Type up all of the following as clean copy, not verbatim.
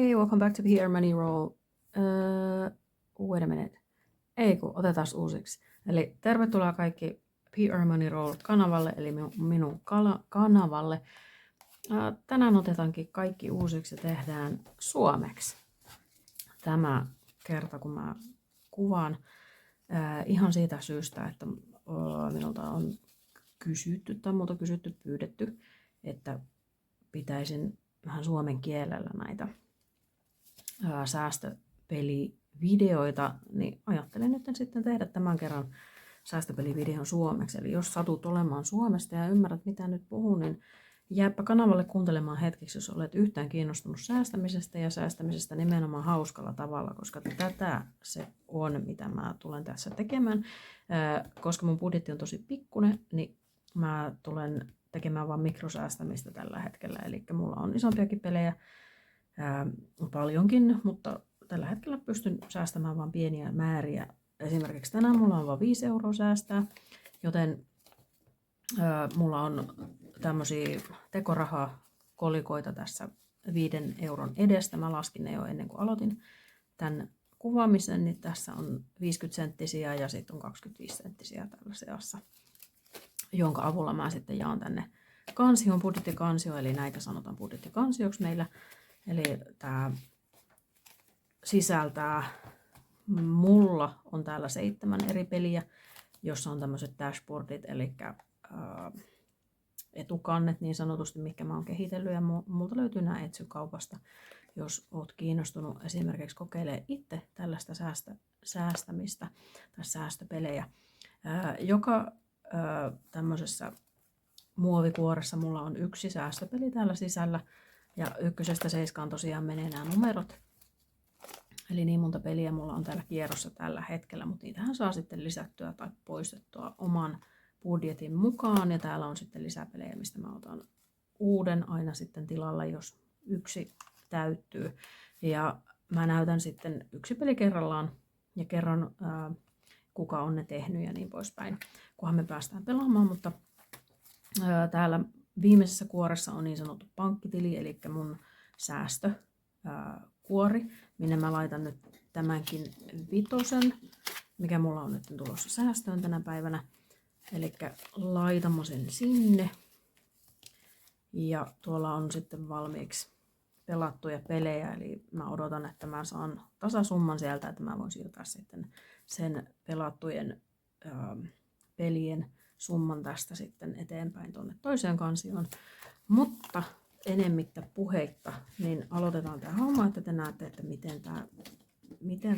Hey, welcome back to PR Money Roll. Wait a minute. Ei kun, otetaan uusiksi. Eli tervetuloa kaikki PR Money Roll kanavalle, eli minun kanavalle. Tänään otetaankin kaikki uusiksi ja tehdään suomeksi. Tämä kerta, kun mä kuvaan ihan siitä syystä, että minulta on pyydetty, että pitäisin vähän suomen kielellä näitä säästöpelivideoita, niin ajattelin nyt sitten tehdä tämän kerran säästöpelivideon suomeksi. Eli jos satut olemaan Suomesta ja ymmärrät mitä nyt puhun, niin jääpä kanavalle kuuntelemaan hetkeksi, jos olet yhtään kiinnostunut säästämisestä ja säästämisestä nimenomaan hauskalla tavalla, koska tätä se on, mitä mä tulen tässä tekemään. Koska mun budjetti on tosi pikkunen, niin mä tulen tekemään vain mikrosäästämistä tällä hetkellä. Eli mulla on isompiakin pelejä, paljonkin, mutta tällä hetkellä pystyn säästämään vain pieniä määriä. Esimerkiksi tänään mulla on vain 5 € säästää, joten mulla on tämmöisiä tekorahakolikoita tässä 5 € edestä. Mä laskin ne jo ennen kuin aloitin tämän kuvaamisen, niin tässä on 50-senttisiä ja sitten on 25-senttisiä tällä seassa, jonka avulla mä sitten jaan tänne kansioon, budjettikansio, eli näitä sanotaan budjettikansioksi meillä. Eli tämä sisältää, mulla on täällä 7 eri peliä, jossa on tämmöiset dashboardit, eli etukannet niin sanotusti, mikä mä oon kehitellyt, ja multa löytyy nämä Etsy-kaupasta, jos oot kiinnostunut esimerkiksi kokeilemaan itse tällaista säästämistä tai säästöpelejä. Joka tämmöisessä muovikuoressa mulla on 1 säästöpeli täällä sisällä, ja 1-7 tosiaan menee nämä numerot. Eli niin monta peliä mulla on täällä kierrossa tällä hetkellä, mutta niitähän saa sitten lisättyä tai poistettua oman budjetin mukaan. Ja täällä on sitten lisäpelejä, mistä mä otan uuden aina sitten tilalla, jos 1 täyttyy. Ja mä näytän sitten 1 peli kerrallaan ja kerron kuka on ne tehnyt ja niin poispäin, kunhan me päästään pelaamaan. Mutta täällä viimeisessä kuoressa on niin sanottu pankkitili, eli mun säästökuori, minne mä laitan nyt tämänkin 5, mikä mulla on nyt tulossa säästöön tänä päivänä. Eli laitan mä sen sinne. Ja tuolla on sitten valmiiksi pelattuja pelejä, eli mä odotan, että mä saan tasasumman sieltä, että mä voin siirtää sitten sen pelattujen pelien summan tästä sitten eteenpäin tuonne toiseen kansioon. Mutta enemmittä puheitta, niin aloitetaan tämä homma, että te näette, että miten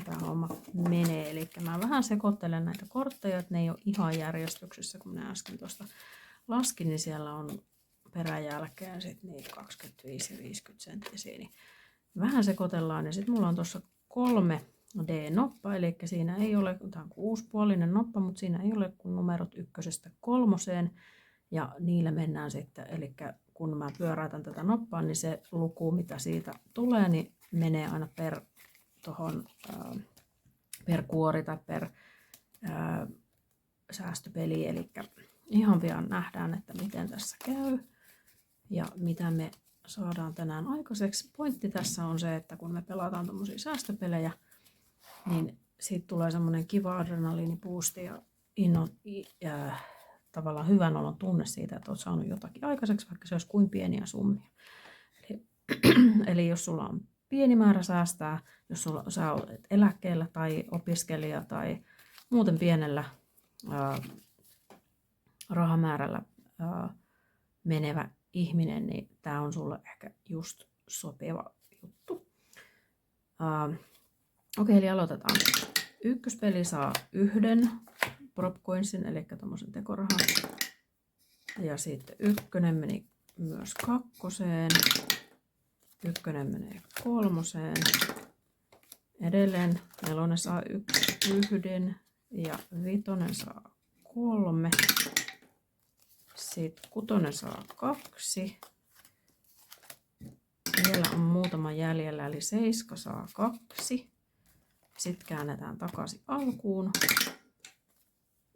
tämä homma menee. Eli mä vähän sekoittelen näitä kortteja, että ne ei ole ihan järjestyksessä, kun minä äsken tuosta laskin, niin siellä on peräjälkeen sitten niitä 25 ja 50 senttisiä. Niin vähän sekoitellaan, ja sitten mulla on tuossa 3D-noppa, eli siinä ei ole, tämä on 6-puolinen noppa, mutta siinä ei ole kuin numerot 1-3, ja niillä mennään sitten, eli kun mä pyöräytän tätä noppaa, niin se luku, mitä siitä tulee, niin menee aina per kuori tai per säästöpeli, eli ihan pian nähdään, että miten tässä käy ja mitä me saadaan tänään aikaiseksi. Pointti tässä on se, että kun me pelataan tommosia säästöpelejä, niin siitä tulee semmoinen kiva adrenaliinipuusti ja tavallaan hyvän olon tunne siitä, että olet saanut jotakin aikaiseksi, vaikka se olisi kuin pieniä summia. Eli jos sulla on pieni määrä säästää, jos sä olet eläkkeellä tai opiskelija tai muuten pienellä rahamäärällä menevä ihminen, niin tämä on sulle ehkä just sopiva juttu. Okei, eli aloitetaan. Ykköspeli saa 1 propcoinsin, eli tommosen tekorahan. Ja sitten 1 meni myös 2. 1 menee 3. Edelleen 4 saa 1 ja 5 saa 3. Sitten 6 saa 2. Vielä on muutama jäljellä, eli 7 saa 2. Sitten käännetään takaisin alkuun.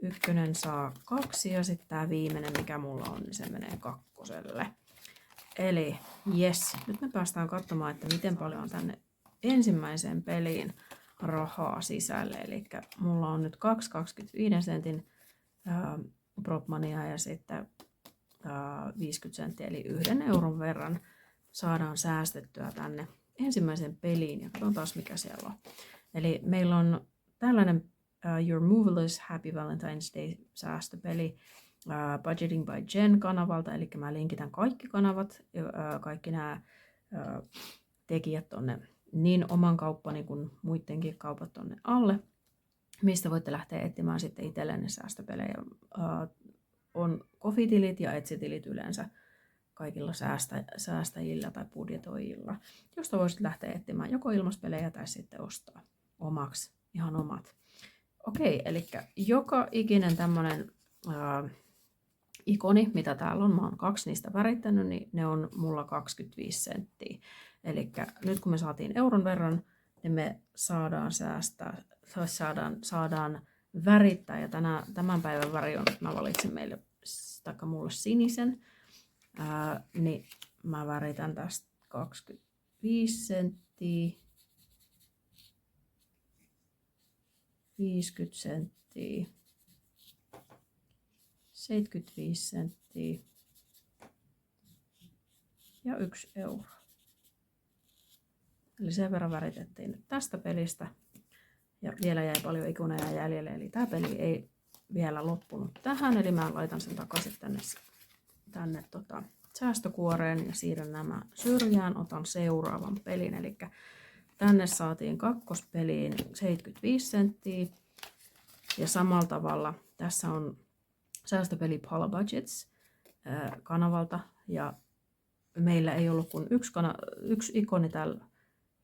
1 saa 2 ja sitten tämä viimeinen, mikä mulla on, niin se menee 2. Eli yes, nyt me päästään katsomaan, että miten paljon on tänne ensimmäiseen peliin rahaa sisälle. Eli mulla on nyt 2,25 sentin propmania ja sitten 50 senttiä, eli 1 euron verran saadaan säästettyä tänne ensimmäiseen peliin. Ja katsotaan mikä siellä on. Eli meillä on tällainen Your Moveless Happy Valentine's Day -säästöpeli Budgeting by Jen-kanavalta, eli mä linkitän kaikki kanavat, kaikki nämä tekijät tonne niin oman kauppani kuin muidenkin kaupat tonne alle, mistä voitte lähteä etsimään sitten itsellenne säästöpelejä. On kofitilit ja etsitilit yleensä kaikilla säästäjillä tai budjetoijilla, josta voisit lähteä etsimään joko ilmaspelejä tai sitten ostaa omaksi ihan omat. Okei, eli joka ikinen tämmönen ikoni, mitä täällä on, mä oon 2 niistä värittänyt, niin ne on mulla 25 senttiä. Eli nyt kun me saatiin euron verran, niin me saadaan värittää, ja tämän päivän väri on, mä valitsin mulle sinisen, niin mä väritän tästä 25 senttiä, 50 senttiä, 75 senttiä ja 1 euro. Eli sen verran väritettiin nyt tästä pelistä. Ja vielä jäi paljon ikoneja jäljelle, eli tämä peli ei vielä loppunut tähän. Eli mä laitan sen takaisin tänne säästökuoreen ja siirrän nämä syrjään. Otan seuraavan pelin, eli tänne saatiin kakkospeliin 75 senttiä. Ja samalla tavalla tässä on säästöpeli Paula Budgets kanavalta. Ja meillä ei ollut kuin yksi ikoni täällä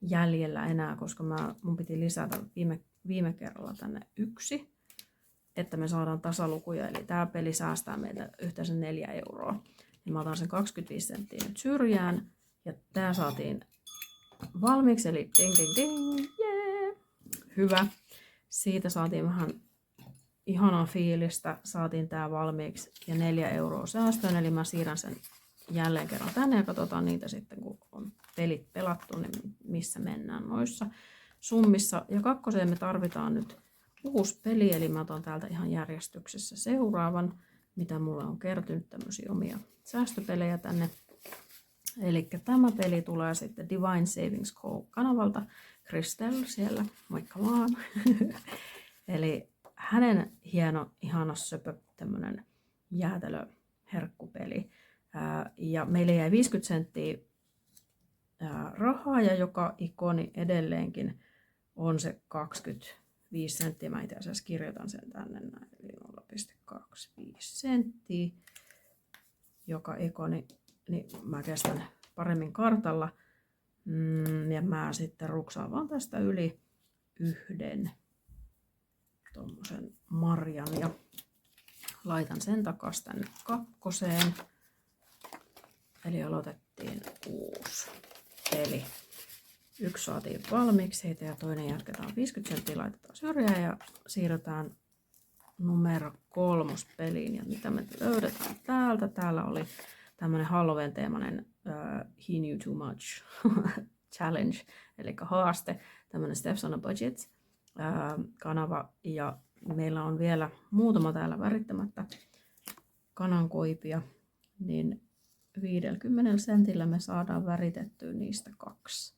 jäljellä enää, koska mun piti lisätä viime kerralla tänne 1, että me saadaan tasalukuja. Eli tämä peli säästää meitä yhteensä 4 euroa. Niin mä otan sen 25 senttiä nyt syrjään. Ja tää saatiin valmiiksi, eli ding ding ding, yeah! Hyvä. Siitä saatiin vähän ihanaa fiilistä, saatiin tää valmiiksi ja 4 euroa säästöön, eli mä siirrän sen jälleen kerran tänne ja katsotaan niitä sitten, kun on pelit pelattu, niin missä mennään noissa summissa. Ja kakkoseen me tarvitaan nyt uusi peli, eli mä otan täältä ihan järjestyksessä seuraavan, mitä mulle on kertynyt tämmöisiä omia säästöpelejä tänne. Eli tämä peli tulee sitten Divine Savings Co-kanavalta. Kristel siellä, moikka vaan. Eli hänen hieno, ihana söpö, tämmönen jäätelöherkkupeli. Ja meille jäi 50 senttiä rahaa ja joka ikoni edelleenkin on se 25 senttiä. Mä itse asiassa kirjoitan sen tänne näin, eli 0,25 senttiä. Joka ikoni, niin mä kestän paremmin kartalla. Ja mä sitten ruksaan vaan tästä yli 1 tommosen marjan ja laitan sen takaisin tänne kakkoseen. Eli aloitettiin uusi peli. 1 saatiin valmiiksi siitä ja toinen jatketaan 50 senttiä, laitetaan syrjään ja siirrytään numero 3 peliin. Ja mitä me löydetään täältä? Täällä oli tämmönen Halloween-teemainen He Knew Too Much challenge, eli haaste, tämmönen Steps on a Budget kanava, ja meillä on vielä muutama täällä värittämättä kanankoipia, niin 50 sentillä me saadaan väritettyä niistä 2.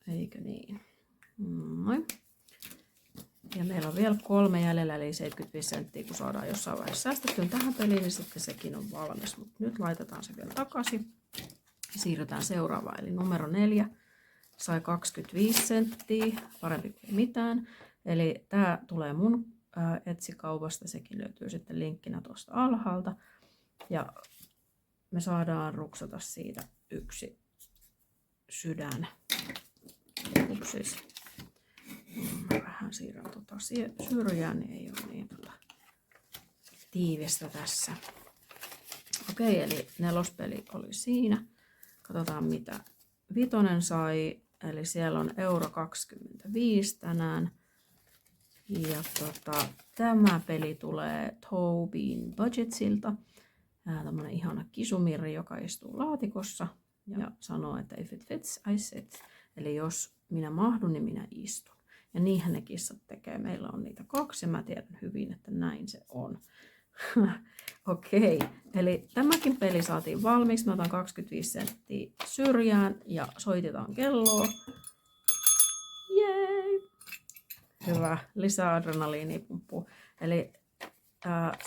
Eikö niin? Noin. Ja meillä on vielä 3 jäljellä, eli 75 senttiä, kun saadaan jossain vaiheessa säästettyä tähän peliin, niin sitten sekin on valmis. Mutta nyt laitetaan se vielä takaisin. Siirrytään seuraavaan, eli numero 4 sai 25 senttiä, parempi kuin mitään. Eli tämä tulee mun Etsy-kaupasta, sekin löytyy sitten linkkinä tuosta alhaalta. Ja me saadaan ruksata siitä 1 sydän. Upsis. Mä vähän siirrän syrjään, niin ei ole niin tiivistä tässä. Okei, eli 4. peli oli siinä. Katsotaan mitä 5 sai. Eli siellä on euro 25 tänään. Ja tämä peli tulee Tobin Budgetsilta. tämmönen ihana kisumirri, joka istuu laatikossa ja sanoo, että if it fits, I sit. Eli jos minä mahdun, niin minä istun. Ja niinhän ne kissat tekee. Meillä on niitä 2 ja mä tiedän hyvin, että näin se on. Okei, eli tämäkin peli saatiin valmiiksi. Mä otan 25 senttiä syrjään ja soitetaan kelloa. Jee! Hyvä, lisää adrenaliinipumppua. Eli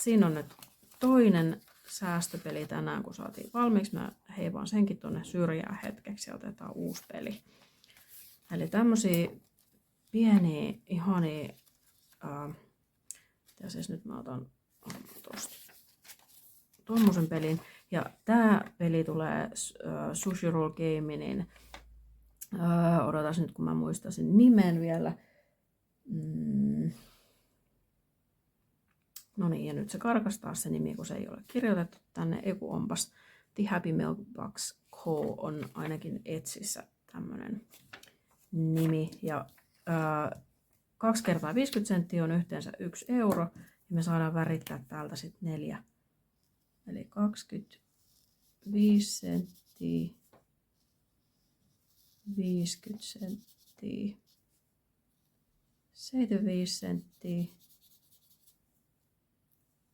siinä on nyt toinen säästöpeli tänään, kun saatiin valmiiksi. Mä heivaan senkin tuonne syrjään hetkeksi ja otetaan uusi peli. Eli tämmösiä pieniä, ihania, ja siis nyt mä otan tosta tommosen pelin. Ja tää peli tulee Sushi Roll Gamingin, odotas nyt kun mä muistan nimen vielä. No niin, ja nyt se karkas taas se nimi, kun se ei ole kirjoitettu tänne. Eiku onpas. The Happy Milk Box Co. on ainakin Etsissä tämmönen nimi. Ja 2 kertaa 50 senttiä on yhteensä 1 euro. Ja me saadaan värittää täältä sitten 4. Eli 25 senttiä, 50 senttiä, 75 senttiä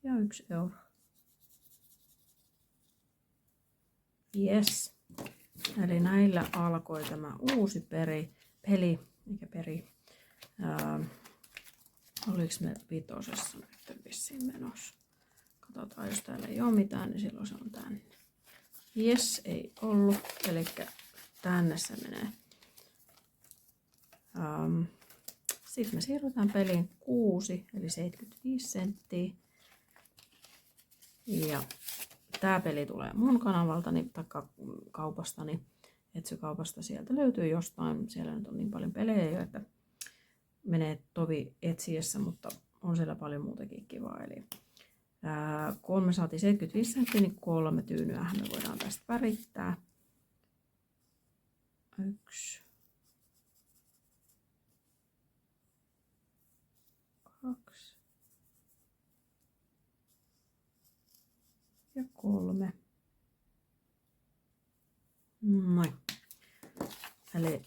ja 1 euro. Yes. Eli näillä alkoi tämä uusi peli. Oliko me 5. nyt vissiin menossa? Katsotaan, jos täällä ei ole mitään, niin silloin se on tänne. Yes, ei ollut. Eli tänne se menee. Sitten me siirrytään peliin 6, eli 75 senttiä. Ja tää peli tulee mun kanavaltani tai kaupastani. Etsykaupasta sieltä löytyy jostain. Siellä nyt on niin paljon pelejä jo, että menee tovi etsiessä, mutta on siellä paljon muutakin kivaa. Eli kun me saatiin 75 senttiä, niin 3 tyynyähän me voidaan tästä värittää. 1, 2 ja 3. Noin. Eli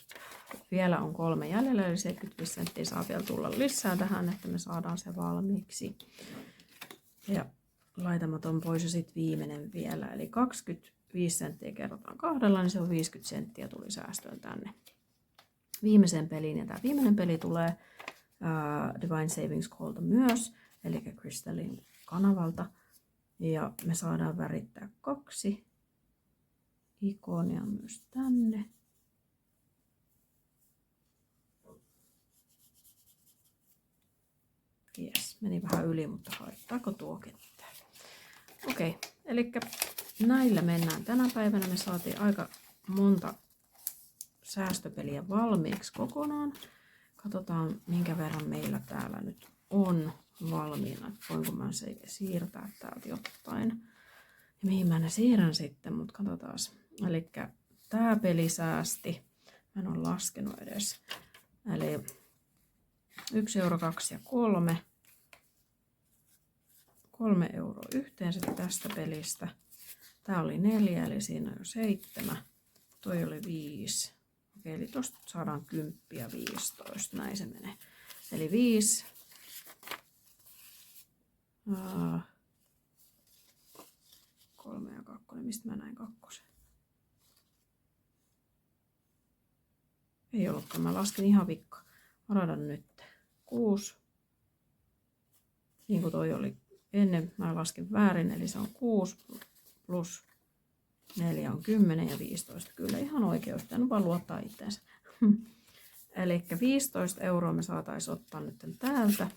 vielä on 3 jäljellä, eli 75 senttiä saa vielä tulla lisää tähän, että me saadaan se valmiiksi. Ja laitamme ton pois ja sitten viimeinen vielä, eli 25 senttiä kerrotaan 2, niin se on 50 senttiä tuli säästöön tänne viimeiseen peliin. Ja tämä viimeinen peli tulee Divine Savings Callta myös, eli Crystallin kanavalta. Ja me saadaan värittää 2 ikonia myös tänne. Yes, meni vähän yli, mutta haittaako tuo ketään? Okei, eli näillä mennään tänä päivänä. Me saatiin aika monta säästöpeliä valmiiksi kokonaan. Katsotaan, minkä verran meillä täällä nyt on valmiina. Voinko mä siirtää täältä jotain. Ja mihin mä ne siirrän sitten, mutta katsotaan. Eli tää peli säästi. Mä en ole laskenut edes. Eli 1 euro, 2 ja 3. 3 euroa yhteensä tästä pelistä. Tää oli 4, eli siinä on jo 7. Toi oli 5. Okei, eli tosta saadaan 10 ja 15. Näin se menee. Eli 5. 3 ja 2. Mistä mä näin 2? Ei ollutkaan, mä lasken ihan vikka. Odotan nyt. 6. Niin kuin toi oli ennen, mä laskin väärin, eli se on 6 plus 4 on 10 ja 15. Kyllä ihan oikein, olisi pitänyt vaan luottaa itseensä. Eli 15 euroa me saataisiin ottaa nyt täältä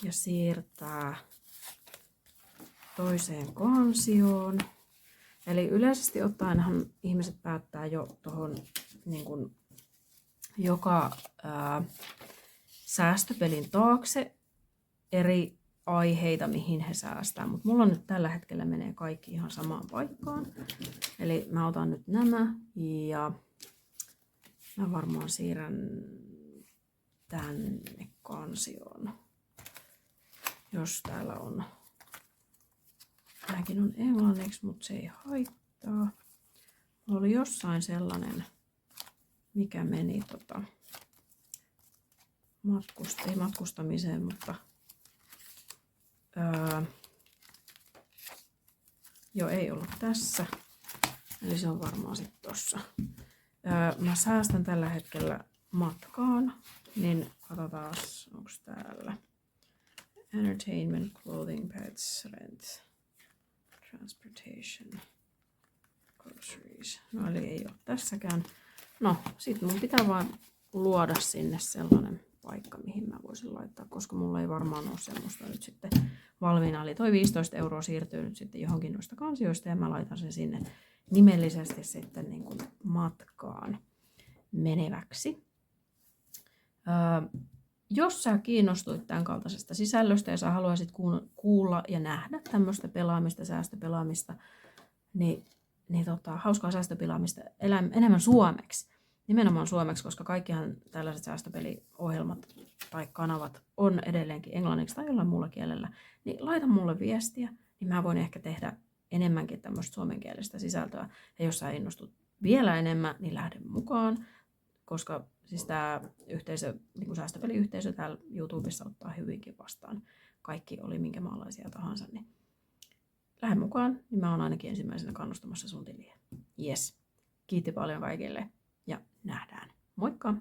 ja siirtää toiseen kansioon. Eli yleisesti ottaenhan ihmiset päättää jo tuohon niin kuin joka säästöpelin taakse eri aiheita, mihin he säästää. Mutta mulla nyt tällä hetkellä menee kaikki ihan samaan paikkaan. Eli mä otan nyt nämä ja mä varmaan siirrän tänne kansioon. Jos täällä on Tämäkin on englanniksi, mutta se ei haittaa. Mulla oli jossain sellainen, mikä meni ei matkustamiseen, mutta ei ollut tässä. Eli se on varmaan sitten tossa. Mä säästän tällä hetkellä matkaan, niin katsotaan, onko täällä entertainment, clothing, pets, rent, transportation, groceries. No eli ei ole tässäkään. No sit mun pitää vaan luoda sinne sellainen paikka, mihin mä voisin laittaa, koska mulla ei varmaan ole semmoista nyt sitten valmiina. Eli toi 15 € siirtyy nyt sitten johonkin noista kansioista ja mä laitan sen sinne nimellisesti sitten niin kuin matkaan meneväksi. Jos sä kiinnostuit tämän kaltaisesta sisällöstä ja sä haluaisit kuulla ja nähdä tämmöistä pelaamista, säästöpelaamista, niin hauskaa säästöpelaamista enemmän suomeksi. Nimenomaan suomeksi, koska kaikkihan tällaiset säästöpeliohjelmat tai kanavat on edelleenkin englanniksi tai jollain muulla kielellä. Niin laita mulle viestiä, niin mä voin ehkä tehdä enemmänkin tämmöistä suomenkielistä sisältöä. Ja jos sä innostut vielä enemmän, niin lähde mukaan. Koska siis tämä niin säästöpeliyhteisö täällä YouTubessa ottaa hyvinkin vastaan. Kaikki oli minkä maalaisia tahansa, niin lähde mukaan, niin mä oon ainakin ensimmäisenä kannustamassa sun tiliä. Yes. Kiitti paljon kaikille ja nähdään. Moikka!